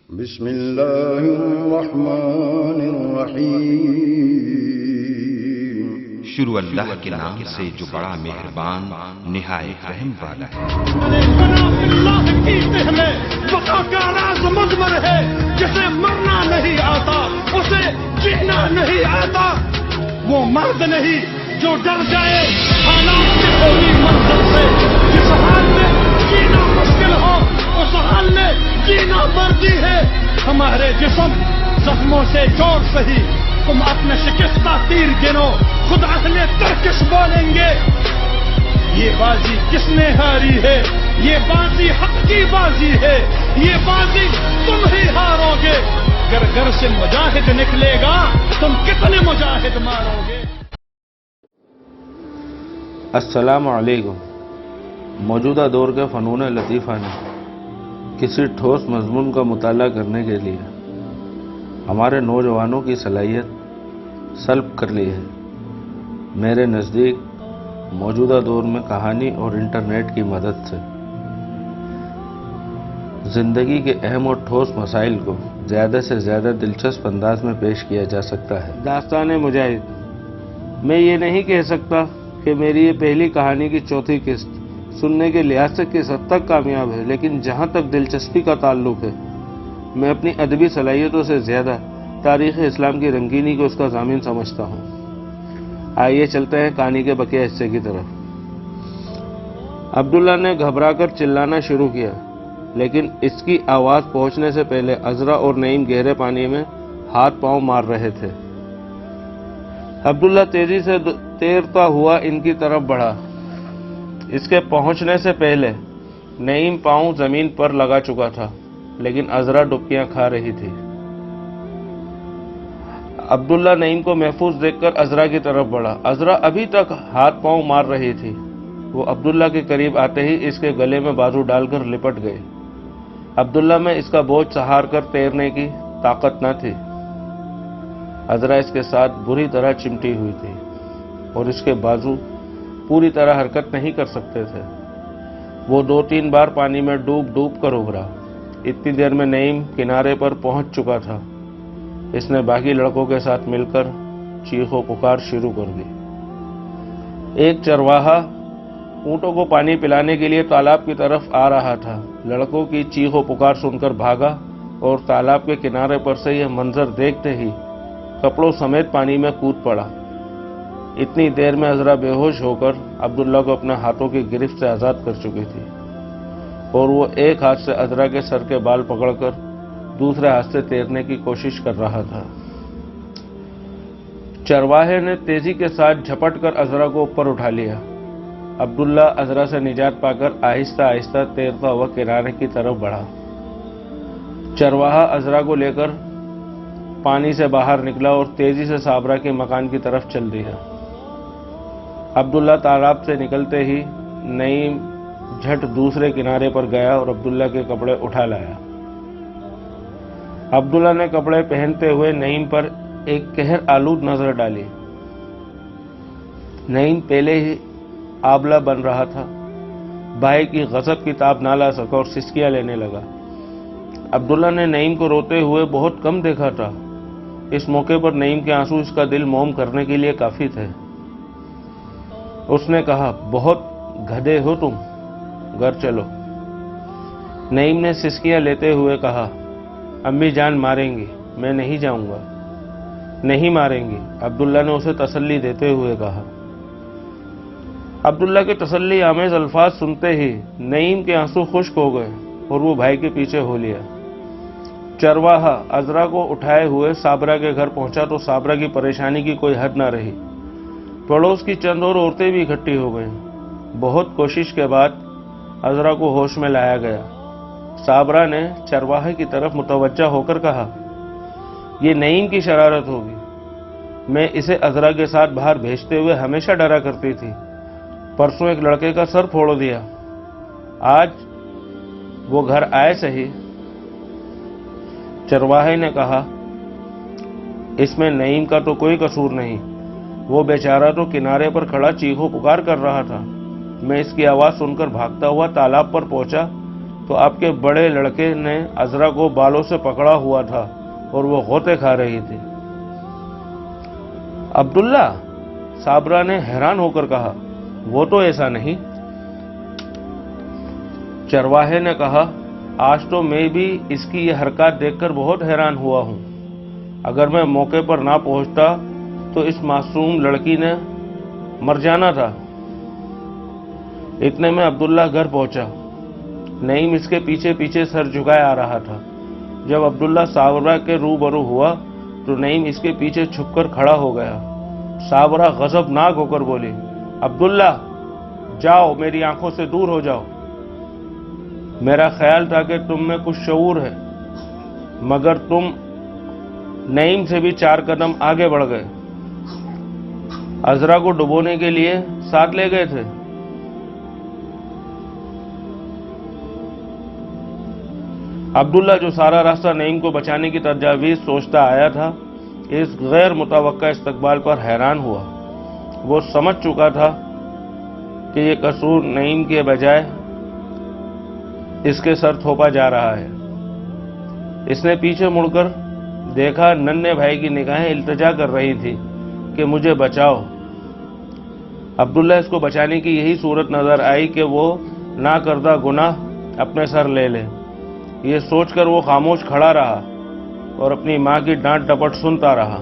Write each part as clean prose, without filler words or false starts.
بسم اللہ الرحمن الرحیم۔ شروع اللہ کے نام سے جو بڑا مہربان نہایت رحم والا ہے۔ اللہ کی پہلے بقا کا راز مضمر ہے، جسے مرنا نہیں آتا اسے جینا نہیں آتا۔ وہ مرد نہیں جو ڈر جائے حالات کی ہوگی منزل سے، جس حال میں جینا مشکل ہو اس حال میں جینا مردی ہے۔ ہمارے جسم زخموں سے جوڑ سہی، تم اپنے شکستہ تیر گنو، خود اہل ترکش بولیں گے یہ بازی کس نے ہاری ہے، یہ بازی حق کی بازی ہے، یہ بازی تم ہی ہارو گے۔ گر گھر سے مجاہد نکلے گا تم کتنے مجاہد مارو گے۔ السلام علیکم۔ موجودہ دور کے فنون لطیفہ نے کسی ٹھوس مضمون کا مطالعہ کرنے کے لیے ہمارے نوجوانوں کی صلاحیت سلب کر لی ہے۔ میرے نزدیک موجودہ دور میں کہانی اور انٹرنیٹ کی مدد سے زندگی کے اہم اور ٹھوس مسائل کو زیادہ سے زیادہ دلچسپ انداز میں پیش کیا جا سکتا ہے۔ داستان مجاہد، میں یہ نہیں کہہ سکتا کہ میری یہ پہلی کہانی کی چوتھی قسط سننے کے لحاظ سے کس حد تک کامیاب ہے، لیکن جہاں تک دلچسپی کا تعلق ہے میں اپنی ادبی صلاحیتوں سے زیادہ تاریخ اسلام کی رنگینی کو اس کا ضامن سمجھتا ہوں۔ آئیے چلتے ہیں کہانی کے بقیہ حصے کی طرف۔ عبداللہ نے گھبرا کر چلانا شروع کیا، لیکن اس کی آواز پہنچنے سے پہلے عذرا اور نعیم گہرے پانی میں ہاتھ پاؤں مار رہے تھے۔ عبداللہ تیزی سے تیرتا ہوا ان کی طرف بڑھا۔ اس کے پہنچنے سے پہلے نعیم پاؤں زمین پر لگا چکا تھا، لیکن عذرا ڈبکیاں کھا رہی تھی۔ عبداللہ نعیم کو محفوظ دیکھ کر عذرا کی طرف بڑھا۔ عذرا ابھی تک ہاتھ پاؤں مار رہی تھی۔ وہ عبداللہ کے قریب آتے ہی اس کے گلے میں بازو ڈال کر لپٹ گئے۔ عبداللہ میں اس کا بوجھ سہار کر تیرنے کی طاقت نہ تھی۔ عذرا اس کے ساتھ بری طرح چمٹی ہوئی تھی اور اس کے بازو پوری طرح حرکت نہیں کر سکتے تھے۔ وہ 2-3 بار پانی میں ڈوب ڈوب کر ابھرا۔ اتنی دیر میں نعیم کنارے پر پہنچ چکا تھا۔ اس نے باقی لڑکوں کے ساتھ مل کر چیخ و پکار شروع کر دی۔ ایک چرواہا اونٹوں کو پانی پلانے کے لیے تالاب کی طرف آ رہا تھا۔ لڑکوں کی چیخ و پکار سن کر بھاگا اور تالاب کے کنارے پر سے یہ منظر دیکھتے ہی کپڑوں سمیت پانی میں کود پڑا۔ اتنی دیر میں عذرا بے ہوش ہو کر عبداللہ کو اپنے ہاتھوں کی گرفت سے آزاد کر چکی تھی اور وہ ایک ہاتھ سے عذرا کے سر کے بال پکڑ کر دوسرے ہاتھ سے تیرنے کی کوشش کر رہا تھا۔ چرواہے نے تیزی کے ساتھ جھپٹ کر عذرا کو اوپر اٹھا لیا۔ عبداللہ عذرا سے نجات پا کر آہستہ آہستہ تیرتا ہوا کنارے کی طرف بڑھا۔ چرواہا عذرا کو لے کر پانی سے باہر نکلا اور تیزی سے صابرہ کے مکان کی طرف چل دیا۔ عبداللہ تالاب سے نکلتے ہی نعیم جھٹ دوسرے کنارے پر گیا اور عبداللہ کے کپڑے اٹھا لایا۔ عبداللہ نے کپڑے پہنتے ہوئے نعیم پر ایک قہر آلود نظر ڈالی۔ نعیم پہلے ہی آبلہ بن رہا تھا، بھائی کی غضب کی تاب نہ لا سکا اور سسکیاں لینے لگا۔ عبداللہ نے نعیم کو روتے ہوئے بہت کم دیکھا تھا۔ اس موقع پر نعیم کے آنسو اس کا دل موم کرنے کے لیے کافی تھے۔ اس نے کہا، بہت گدھے ہو تم، گھر چلو۔ نعیم نے سسکیاں لیتے ہوئے کہا، امی جان ماریں گی، میں نہیں جاؤں گا۔ نہیں ماریں گی، عبداللہ نے اسے تسلی دیتے ہوئے کہا۔ عبداللہ کے تسلی آمیز الفاظ سنتے ہی نعیم کے آنسو خشک ہو گئے اور وہ بھائی کے پیچھے ہو لیا۔ چرواہا عذرا کو اٹھائے ہوئے صابرہ کے گھر پہنچا تو صابرہ کی پریشانی کی کوئی حد نہ رہی۔ پڑوس کی چند اور عورتیں بھی اکٹھی ہو گئیں۔ بہت کوشش کے بعد عذرا کو ہوش میں لایا گیا۔ صابرہ نے چرواہے کی طرف متوجہ ہو کر کہا، یہ نعیم کی شرارت ہوگی، میں اسے عذرا کے ساتھ باہر بھیجتے ہوئے ہمیشہ ڈرا کرتی تھی۔ پرسوں ایک لڑکے کا سر پھوڑ دیا، آج وہ گھر آئے صحیح۔ چرواہے نے کہا، اس میں نعیم کا تو کوئی قصور نہیں، وہ بیچارہ تو کنارے پر کھڑا چیخو پکار کر رہا تھا۔ میں اس کی آواز سن کر بھاگتا ہوا تالاب پر پہنچا تو آپ کے بڑے لڑکے نے عذرا کو بالوں سے پکڑا ہوا تھا اور وہ غوطے کھا رہی تھی۔ عبداللہ، صابرہ نے حیران ہو کر کہا، وہ تو ایسا نہیں۔ چرواہے نے کہا، آج تو میں بھی اس کی یہ حرکات دیکھ کر بہت حیران ہوا ہوں۔ اگر میں موقع پر نہ پہنچتا تو اس معصوم لڑکی نے مر جانا تھا۔ اتنے میں عبداللہ گھر پہنچا۔ نعیم اس کے پیچھے پیچھے سر جھکائے آ رہا تھا۔ جب عبداللہ صابرہ کے روبرو ہوا تو نعیم اس کے پیچھے چھپ کر کھڑا ہو گیا۔ صابرہ غضبناک ہو کر بولی، عبداللہ، جاؤ، میری آنکھوں سے دور ہو جاؤ۔ میرا خیال تھا کہ تم میں کچھ شعور ہے، مگر تم نعیم سے بھی 4 قدم آگے بڑھ گئے۔ عذرا کو ڈبونے کے لیے ساتھ لے گئے تھے۔ عبداللہ، جو سارا راستہ نعیم کو بچانے کی تجاویز سوچتا آیا تھا، اس غیر متوقع استقبال پر حیران ہوا۔ وہ سمجھ چکا تھا کہ یہ قصور نعیم کے بجائے اس کے سر تھوپا جا رہا ہے۔ اس نے پیچھے مڑ کر دیکھا، ننھے بھائی کی نگاہیں التجا کر رہی تھی کہ مجھے بچاؤ۔ عبداللہ اس کو بچانے کی یہی صورت نظر آئی کہ وہ نہ کردہ گناہ اپنے سر لے لے۔ یہ سوچ کر وہ خاموش کھڑا رہا اور اپنی ماں کی ڈانٹ ڈپٹ سنتا رہا۔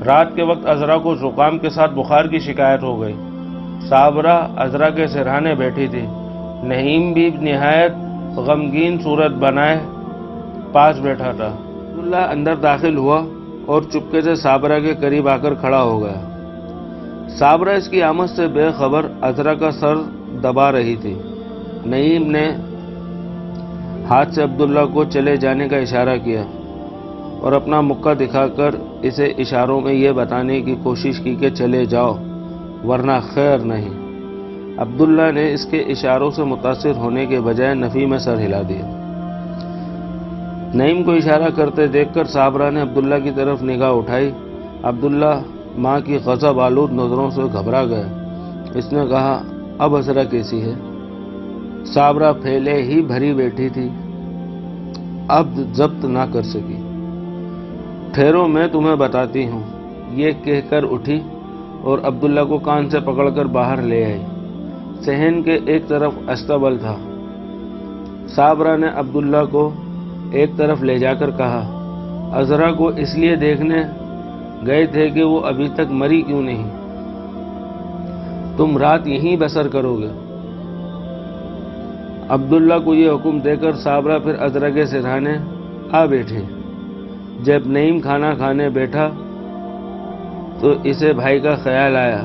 رات کے وقت عذرا کو زکام کے ساتھ بخار کی شکایت ہو گئی۔ صابرہ عذرا کے سرہانے بیٹھی تھی۔ نعیم بھی نہایت غمگین صورت بنائے پاس بیٹھا تھا۔ عبداللہ اندر داخل ہوا اور چپکے سے صابرہ کے قریب آ کر کھڑا ہو گیا۔ صابرہ اس کی آمد سے بے خبر عذرا کا سر دبا رہی تھی۔ نعیم نے ہاتھ سے عبداللہ کو چلے جانے کا اشارہ کیا اور اپنا مکہ دکھا کر اسے اشاروں میں یہ بتانے کی کوشش کی کہ چلے جاؤ ورنہ خیر نہیں۔ عبداللہ نے اس کے اشاروں سے متاثر ہونے کے بجائے نفی میں سر ہلا دیا۔ نعیم کو اشارہ کرتے دیکھ کر صابرہ نے عبداللہ کی طرف نگاہ اٹھائی۔ عبداللہ ماں کی غضب آلود نظروں سے گھبرا گیا۔ اس نے کہا، اب عذرا کیسی ہے؟ صابرہ پھیلے ہی بھری بیٹھی تھی، اب ضبط نہ کر سکی۔ ٹھہرو، میں تمہیں بتاتی ہوں، یہ کہہ کر اٹھی اور عبداللہ کو کان سے پکڑ کر باہر لے آئی۔ صحن کے ایک طرف استبل تھا۔ صابرہ نے عبداللہ کو ایک طرف لے جا کر کہا، عذرا کو اس لیے دیکھنے گئے تھے کہ وہ ابھی تک مری کیوں نہیں؟ تم رات یہیں بسر کرو گے۔ عبداللہ کو یہ حکم دے کر صابرہ پھر عذرا کے سرہانے آ بیٹھے۔ جب نعیم کھانا کھانے بیٹھا تو اسے بھائی کا خیال آیا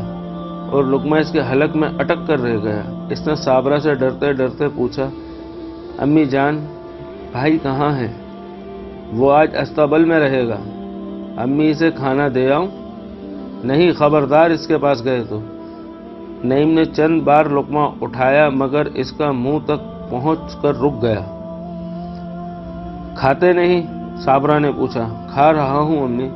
اور لقمہ اس کے حلق میں اٹک کر رہ گیا۔ اس نے صابرہ سے ڈرتے ڈرتے پوچھا، امی جان، بھائی کہاں ہے؟ وہ آج استبل میں رہے گا۔ امی اسے کھانا دے آؤں؟ نہیں، خبردار اس کے پاس گئے تو۔ نعیم نے چند بار لقمہ اٹھایا مگر اس کا منہ تک پہنچ کر رک گیا۔ کھاتے نہیں؟ صابرہ نے پوچھا۔ کھا رہا ہوں امی۔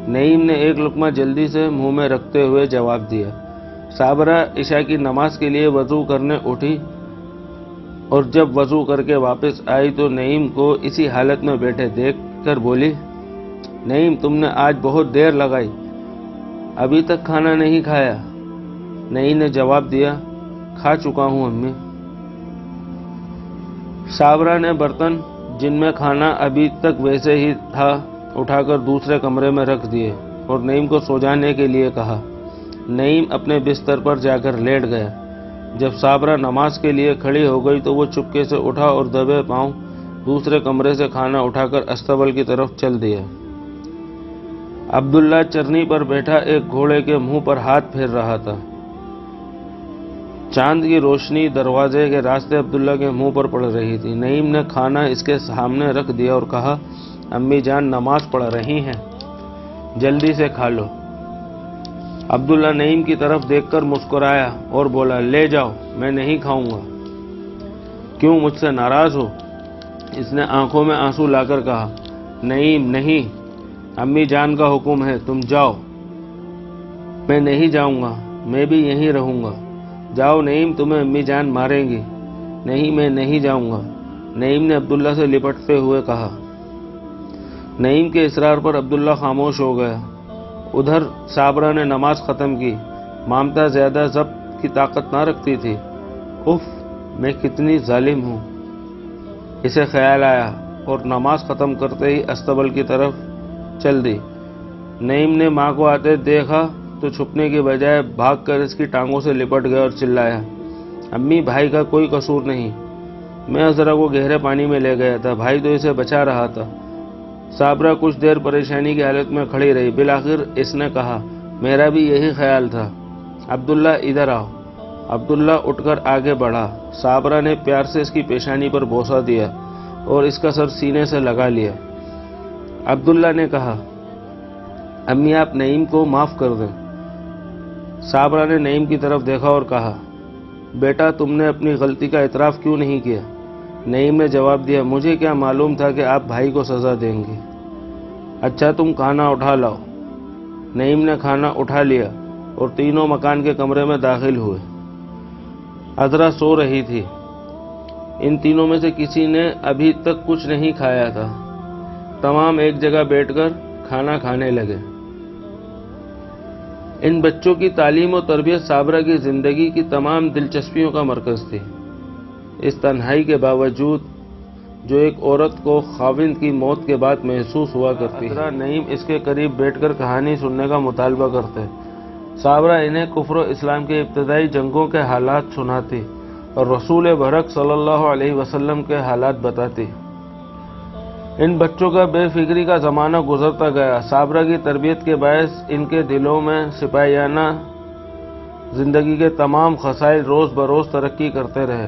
نعیم نے ایک لقمہ جلدی سے منہ میں رکھتے ہوئے جواب دیا۔ صابرہ عشاء کی نماز کے لیے وضو کرنے اٹھی اور جب وضو کر کے واپس آئی تو نعیم کو اسی حالت میں بیٹھے دیکھ کر بولی، نعیم، تم نے آج بہت دیر لگائی، ابھی تک کھانا نہیں کھایا؟ نعیم نے جواب دیا، کھا چکا ہوں امی۔ صابرہ نے برتن جن میں کھانا ابھی تک ویسے ہی تھا اٹھا کر دوسرے کمرے میں رکھ دیے اور نعیم کو سو جانے کے لیے کہا۔ نعیم اپنے بستر پر جا کر لیٹ گیا۔ جب صابرہ نماز کے لیے کھڑی ہو گئی تو وہ چپکے سے اٹھا اور دبے پاؤں دوسرے کمرے سے کھانا اٹھا کر استبل کی طرف چل دیا۔ عبداللہ چرنی پر بیٹھا ایک گھوڑے کے منہ پر ہاتھ پھیر رہا تھا۔ چاند کی روشنی دروازے کے راستے عبداللہ کے منہ پر پڑ رہی تھی۔ نعیم نے کھانا اس کے سامنے رکھ دیا اور کہا، امی جان نماز پڑھ رہی ہیں، جلدی سے کھا لو۔ عبداللہ نعیم کی طرف دیکھ کر مسکرایا اور بولا، لے جاؤ، میں نہیں کھاؤں گا۔ کیوں، مجھ سے ناراض ہو؟ اس نے آنکھوں میں آنسو لا کر کہا، نعیم نہیں، امی جان کا حکم ہے، تم جاؤ۔ میں نہیں جاؤں گا، میں بھی یہیں رہوں گا۔ جاؤ نعیم، تمہیں امی جان ماریں گی۔ نہیں میں نہیں جاؤں گا، نعیم نے عبداللہ سے لپٹتے ہوئے کہا۔ نعیم کے اصرار پر عبداللہ خاموش ہو گیا۔ ادھر صابرہ نے نماز ختم کی۔ مامتا زیادہ ضبط کی طاقت نہ رکھتی تھی۔ اف، میں کتنی ظالم ہوں، اسے خیال آیا اور نماز ختم کرتے ہی استبل کی طرف چل دی۔ نعیم نے ماں کو آتے دیکھا تو چھپنے کے بجائے بھاگ کر اس کی ٹانگوں سے لپٹ گیا اور چلایا، امی بھائی کا کوئی قصور نہیں، میں عذرا کو گہرے پانی میں لے گیا تھا، بھائی تو اسے بچا رہا تھا۔ صابرہ کچھ دیر پریشانی کی حالت میں کھڑی رہی، بالآخر اس نے کہا، میرا بھی یہی خیال تھا، عبداللہ ادھر آؤ۔ عبداللہ اٹھ کر آگے بڑھا۔ صابرہ نے پیار سے اس کی پیشانی پر بوسہ دیا اور اس کا سر سینے سے لگا لیا۔ عبداللہ نے کہا، امی آپ نعیم کو معاف کر دیں۔ صابرہ نے نعیم کی طرف دیکھا اور کہا، بیٹا تم نے اپنی غلطی کا اعتراف کیوں نہیں کیا؟ نعیم نے جواب دیا، مجھے کیا معلوم تھا کہ آپ بھائی کو سزا دیں گے۔ اچھا تم کھانا اٹھا لاؤ۔ نعیم نے کھانا اٹھا لیا اور تینوں مکان کے کمرے میں داخل ہوئے۔ عذرا سو رہی تھی۔ ان تینوں میں سے کسی نے ابھی تک کچھ نہیں کھایا تھا۔ تمام ایک جگہ بیٹھ کر کھانا کھانے لگے۔ ان بچوں کی تعلیم و تربیت صابرہ کی زندگی کی تمام دلچسپیوں کا مرکز تھی۔ اس تنہائی کے باوجود جو ایک عورت کو خاوند کی موت کے بعد محسوس ہوا کرتی ہے، نعیم اس کے قریب بیٹھ کر کہانی سننے کا مطالبہ کرتے۔ صابرہ انہیں کفر و اسلام کے ابتدائی جنگوں کے حالات سناتی اور رسول برحق صلی اللہ علیہ وسلم کے حالات بتاتی۔ ان بچوں کا بے فکری کا زمانہ گزرتا گیا۔ صابرہ کی تربیت کے باعث ان کے دلوں میں سپاہیانہ زندگی کے تمام خصائل روز بروز ترقی کرتے رہے۔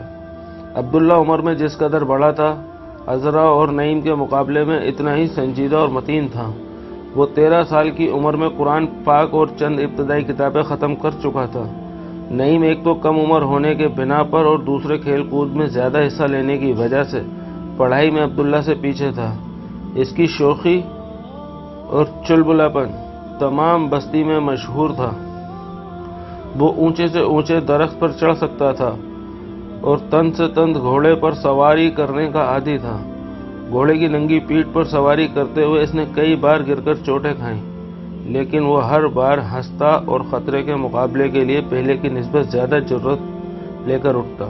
عبداللہ عمر میں جس قدر بڑا تھا، عذرا اور نعیم کے مقابلے میں اتنا ہی سنجیدہ اور متین تھا۔ وہ 13 سال کی عمر میں قرآن پاک اور چند ابتدائی کتابیں ختم کر چکا تھا۔ نعیم ایک تو کم عمر ہونے کے بنا پر اور دوسرے کھیل کود میں زیادہ حصہ لینے کی وجہ سے پڑھائی میں عبداللہ سے پیچھے تھا۔ اس کی شوخی اور چلبلاپن تمام بستی میں مشہور تھا۔ وہ اونچے سے اونچے درخت پر چڑھ سکتا تھا اور تند سے تند گھوڑے پر سواری کرنے کا عادی تھا۔ گھوڑے کی ننگی پیٹھ پر سواری کرتے ہوئے اس نے کئی بار گر کر چوٹیں کھائیں، لیکن وہ ہر بار ہنستا اور خطرے کے مقابلے کے لیے پہلے کی نسبت زیادہ جرأت لے کر اٹھتا۔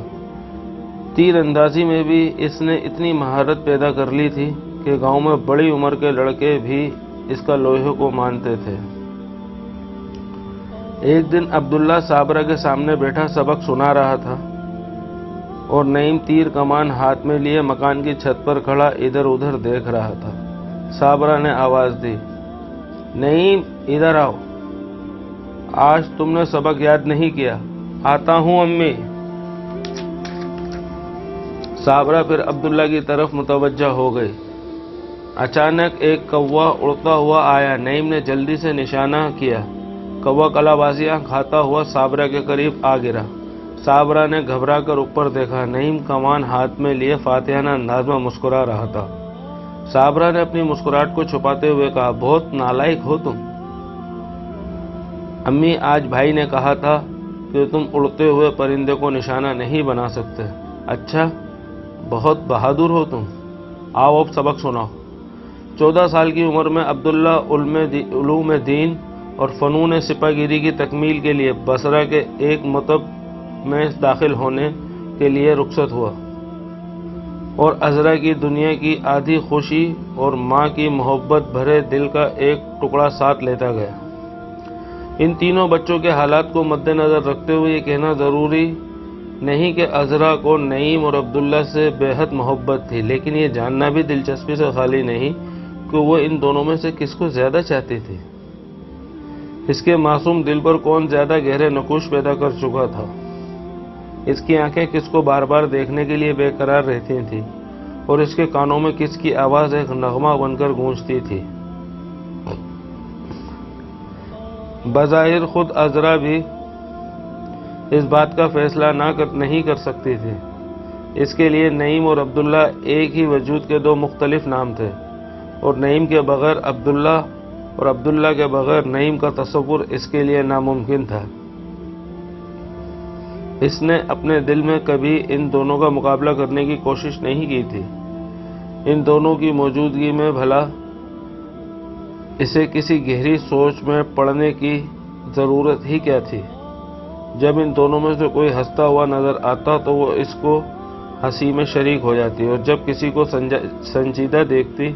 تیر اندازی میں بھی اس نے اتنی مہارت پیدا کر لی تھی کہ گاؤں میں بڑی عمر کے لڑکے بھی اس کا لوہے کو مانتے تھے۔ ایک دن عبداللہ صابرہ کے سامنے بیٹھا سبق سنا رہا تھا اور نعیم تیر کمان ہاتھ میں لیے مکان کی چھت پر کھڑا ادھر ادھر دیکھ رہا تھا۔ صابرہ نے آواز دی، نعیم ادھر آؤ، آج تم نے سبق یاد نہیں کیا۔ آتا ہوں امی۔ صابرہ پھر عبداللہ کی طرف متوجہ ہو گئی۔ اچانک ایک کوا اڑتا ہوا آیا۔ نعیم نے جلدی سے نشانہ کیا۔ کوا کلا بازیاں کھاتا ہوا صابرہ کے قریب آ گرا۔ صابرہ نے گھبرا کر اوپر دیکھا۔ نعیم کمان ہاتھ میں لیے فاتحانہ انداز میں مسکرا رہا تھا۔ صابرہ نے اپنی مسکراہٹ کو چھپاتے ہوئے کہا، بہت نالائق ہو تم۔ امی آج بھائی نے کہا تھا کہ تم اڑتے ہوئے پرندے کو نشانہ نہیں بنا سکتے۔ اچھا، بہت بہادر ہو تم۔ آؤ اب سبق سناؤ۔ 14 سال کی عمر میں عبداللہ علوم دین اور فنون سپہ گیری کی تکمیل کے لیے بصرہ کے ایک مکتب میں داخل ہونے کے لیے رخصت ہوا اور عذرا کی دنیا کی آدھی خوشی اور ماں کی محبت بھرے دل کا ایک ٹکڑا ساتھ لیتا گیا۔ ان تینوں بچوں کے حالات کو مد نظر رکھتے ہوئے یہ کہنا ضروری نہیں کہ عذرا کو نعیم اور عبداللہ سے بے حد محبت تھی، لیکن یہ جاننا بھی دلچسپی سے خالی نہیں کہ وہ ان دونوں میں سے کس کو زیادہ چاہتی تھی۔ اس کے معصوم دل پر کون زیادہ گہرے نقوش پیدا کر چکا تھا۔ اس کی آنکھیں کس کو بار بار دیکھنے کے لیے بے قرار رہتی تھیں اور اس کے کانوں میں کس کی آواز ایک نغمہ بن کر گونجتی تھی۔ بظاہر خود عذرا بھی اس بات کا فیصلہ نہیں کر سکتی تھی۔ اس کے لیے نعیم اور عبداللہ ایک ہی وجود کے دو مختلف نام تھے اور نعیم کے بغیر عبداللہ اور عبداللہ کے بغیر نعیم کا تصور اس کے لیے ناممکن تھا۔ اس نے اپنے دل میں کبھی ان دونوں کا مقابلہ کرنے کی کوشش نہیں کی تھی۔ ان دونوں کی موجودگی میں بھلا اسے کسی گہری سوچ میں پڑنے کی ضرورت ہی کیا تھی؟ جب ان دونوں میں سے کوئی ہنستا ہوا نظر آتا تو وہ اس کو ہنسی میں شریک ہو جاتی، اور جب کسی کو سنجیدہ دیکھتی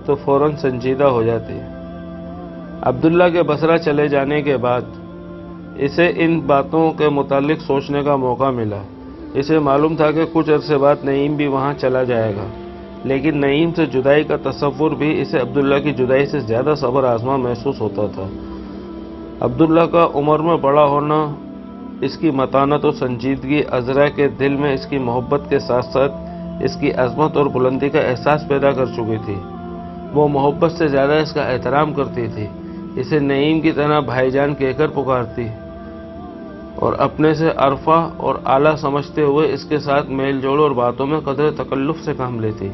تو فوراً سنجیدہ ہو جاتی۔ عبداللہ کے بصرہ چلے جانے کے بعد اسے ان باتوں کے متعلق سوچنے کا موقع ملا۔ اسے معلوم تھا کہ کچھ عرصے بعد نعیم بھی وہاں چلا جائے گا، لیکن نعیم سے جدائی کا تصور بھی اسے عبداللہ کی جدائی سے زیادہ صبر آزما محسوس ہوتا تھا۔ عبداللہ کا عمر میں بڑا ہونا، اس کی متانت و سنجیدگی عذرا کے دل میں اس کی محبت کے ساتھ ساتھ اس کی عظمت اور بلندی کا احساس پیدا کر چکی تھی۔ وہ محبت سے زیادہ اس کا احترام کرتی تھی، اسے نعیم کی طرح بھائی جان کہہ کر پکارتی اور اپنے سے عرفہ اور اعلیٰ سمجھتے ہوئے اس کے ساتھ میل جول اور باتوں میں قدر تکلف سے کام لیتی۔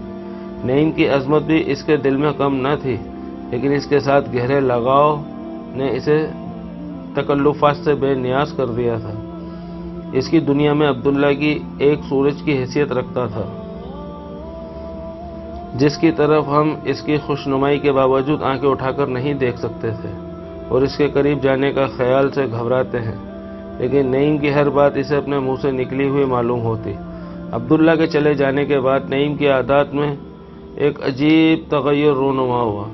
نعیم کی عظمت بھی اس کے دل میں کم نہ تھی، لیکن اس کے ساتھ گہرے لگاؤ نے اسے تکلفات سے بے نیاز کر دیا تھا۔ اس کی دنیا میں عبداللہ کی ایک سورج کی حیثیت رکھتا تھا، جس کی طرف ہم اس کی خوشنمائی کے باوجود آنکھیں اٹھا کر نہیں دیکھ سکتے تھے اور اس کے قریب جانے کا خیال سے گھبراتے ہیں، لیکن نعیم کی ہر بات اسے اپنے منہ سے نکلی ہوئی معلوم ہوتی۔ عبداللہ کے چلے جانے کے بعد نعیم کی عادات میں ایک عجیب تغیر رونما ہوا،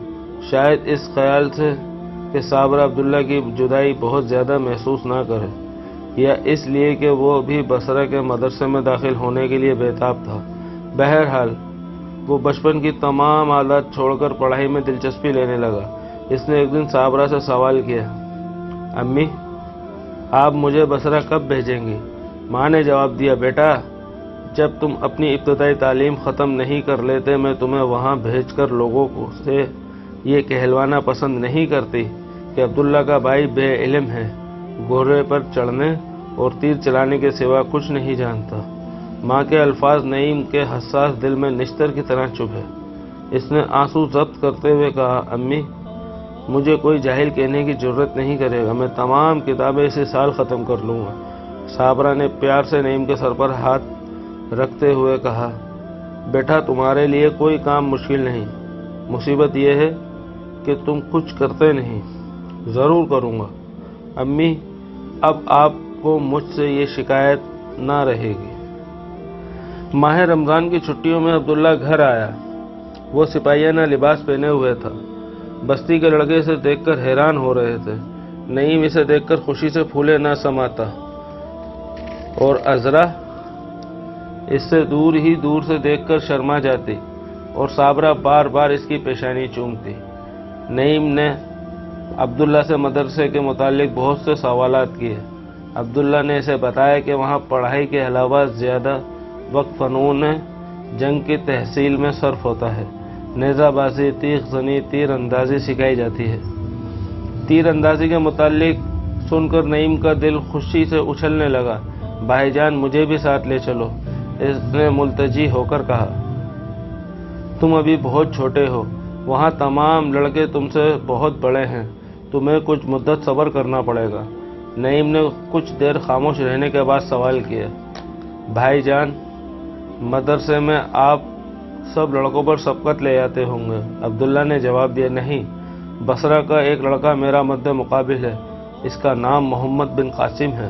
شاید اس خیال سے کہ صابرہ عبداللہ کی جدائی بہت زیادہ محسوس نہ کرے، یا اس لیے کہ وہ بھی بصرہ کے مدرسے میں داخل ہونے کے لیے بےتاب تھا۔ بہرحال وہ بچپن کی تمام عادات چھوڑ کر پڑھائی میں دلچسپی لینے لگا۔ اس نے ایک دن صابرہ سے سوال کیا، امی آپ مجھے بصرہ کب بھیجیں گی؟ ماں نے جواب دیا، بیٹا جب تم اپنی ابتدائی تعلیم ختم نہیں کر لیتے میں تمہیں وہاں بھیج کر لوگوں سے یہ کہلوانا پسند نہیں کرتی کہ عبداللہ کا بھائی بے علم ہے، گھوڑے پر چڑھنے اور تیر چلانے کے سوا کچھ نہیں جانتا۔ ماں کے الفاظ نعیم کے حساس دل میں نشتر کی طرح چبھے۔ اس نے آنسو ضبط کرتے ہوئے کہا، امی مجھے کوئی جاہل کہنے کی ضرورت نہیں کرے گا، میں تمام کتابیں اسی سال ختم کر لوں گا۔ صابرہ نے پیار سے نعیم کے سر پر ہاتھ رکھتے ہوئے کہا، بیٹا تمہارے لیے کوئی کام مشکل نہیں، مصیبت یہ ہے کہ تم کچھ کرتے نہیں۔ ضرور کروں گا امی، اب آپ کو مجھ سے یہ شکایت نہ رہے گی۔ ماہ رمضان کی چھٹیوں میں عبداللہ گھر آیا۔ وہ سپاہیانہ لباس پہنے ہوئے تھا۔ بستی کے لڑکے اسے دیکھ کر حیران ہو رہے تھے۔ نعیم اسے دیکھ کر خوشی سے پھولے نہ سماتا اور عذرا اس سے دور سے دیکھ کر شرما جاتی اور صابرہ بار بار اس کی پیشانی چومتی۔ نعیم نے عبداللہ سے مدرسے کے متعلق بہت سے سوالات کیے۔ عبداللہ نے اسے بتایا کہ وہاں پڑھائی کے علاوہ زیادہ وقت فنون جنگ کی تحصیل میں صرف ہوتا ہے۔ نیزہ بازی، تیغ زنی، تیر اندازی سکھائی جاتی ہے۔ تیر اندازی کے متعلق سن کر نعیم کا دل خوشی سے اچھلنے لگا۔ بھائی جان مجھے بھی ساتھ لے چلو، اس نے ملتجی ہو کر کہا۔ تم ابھی بہت چھوٹے ہو، وہاں تمام لڑکے تم سے بہت بڑے ہیں، تمہیں کچھ مدت صبر کرنا پڑے گا۔ نعیم نے کچھ دیر خاموش رہنے کے بعد سوال کیا، بھائی جان مدرسے میں آپ سب لڑکوں پر سبقت لے آتے ہوں گے؟ عبداللہ نے جواب دیا، نہیں، بصرہ کا ایک لڑکا میرا مد مقابل ہے، اس کا نام محمد بن قاسم ہے۔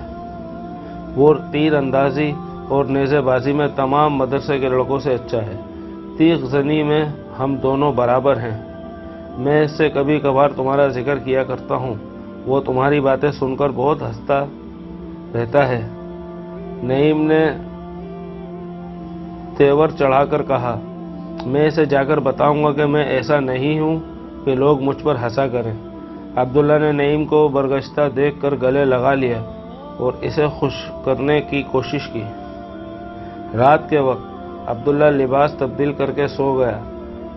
وہ تیر اندازی اور نیزے بازی میں تمام مدرسے کے لڑکوں سے اچھا ہے۔ تیغ زنی میں ہم دونوں برابر ہیں۔ میں اس سے کبھی کبھار تمہارا ذکر کیا کرتا ہوں، وہ تمہاری باتیں سن کر بہت ہنستا رہتا ہے۔ نعیم نے تیور چڑھا کر کہا، میں اسے جا کر بتاؤں گا کہ میں ایسا نہیں ہوں کہ لوگ مجھ پر ہنسا کریں۔ عبداللہ نے نعیم کو برگشتہ دیکھ کر گلے لگا لیا اور اسے خوش کرنے کی کوشش کی۔ رات کے وقت عبداللہ لباس تبدیل کر کے سو گیا۔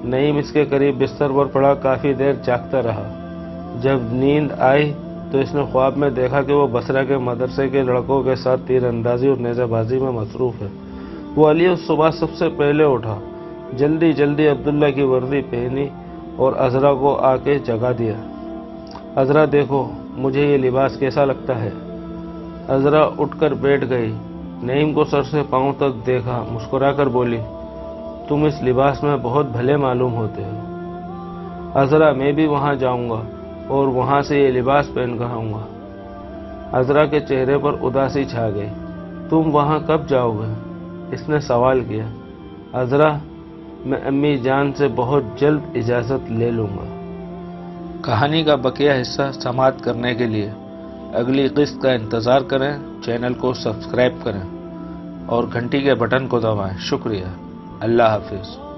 نعیم اس کے قریب بستر پر پڑا کافی دیر جاگتا رہا۔ جب نیند آئی تو اس نے خواب میں دیکھا کہ وہ بصرہ کے مدرسے کے لڑکوں کے ساتھ تیر اندازی اور نیزہ بازی میں مصروف ہے۔ وہ علی اس صبح سب سے پہلے اٹھا، جلدی عبداللہ کی وردی پہنی اور عذرا کو آ کے جگا دیا۔ عذرا دیکھو مجھے یہ لباس کیسا لگتا ہے؟ عذرا اٹھ کر بیٹھ گئی نعیم کو سر سے پاؤں تک دیکھا، مسکرا کر بولی، تم اس لباس میں بہت بھلے معلوم ہوتے ہو۔ عذرا میں بھی وہاں جاؤں گا اور وہاں سے یہ لباس پہن کر آؤں گا۔ عذرا کے چہرے پر اداسی چھا گئی۔ تم وہاں کب جاؤ گے؟ اس نے سوال کیا۔ عذرا، میں امی جان سے بہت جلد اجازت لے لوں گا۔ کہانی کا بقیہ حصہ سماعت کرنے کے لیے اگلی قسط کا انتظار کریں، چینل کو سبسکرائب کریں اور گھنٹی کے بٹن کو دبائیں۔ شکریہ۔ اللہ حافظ۔